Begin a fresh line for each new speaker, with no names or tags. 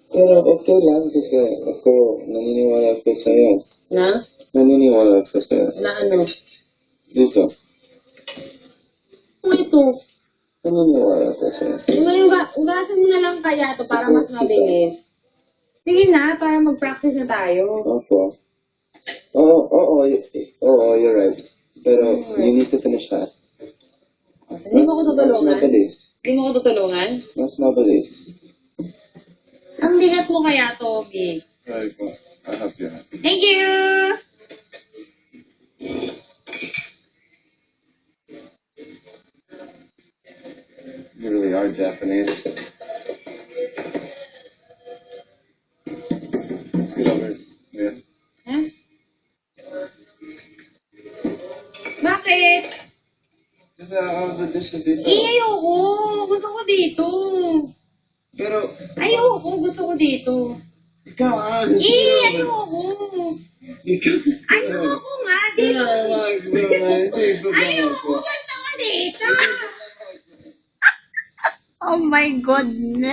Pero okay lang kasi ako naniniwala ko sa'yo.
Na?
Naniniwala ko sa'yo.
Na ano?
Dito.
Ano ito?
Naniniwala ko sa'yo.
Ugasan mo na lang kaya to para mas mabilis. Sige na, para mag-practice na tayo.
Opo. Oo, you're right. Pero you need to finish fast.
Hindi mo ko
Mas
tutulungan?
mabilis.
Hindi mo ko tutulungan?
Mas mabilis.
Ang bigat mo kaya, Toby.
Sorry po. I'll help you.
Thank you!
You really are Japanese. Let's get over it. Yeah.
Ha? Bakit?
Just out of the dish dito.
Ayoko. Gusto ko dito.
Pero,
Ayoko. Gusto ko dito.
ikaw
Ayoko.
Ikaw.
Ayoko nga. Dito. Ayoko. Gusto ko dito. Oh my goodness.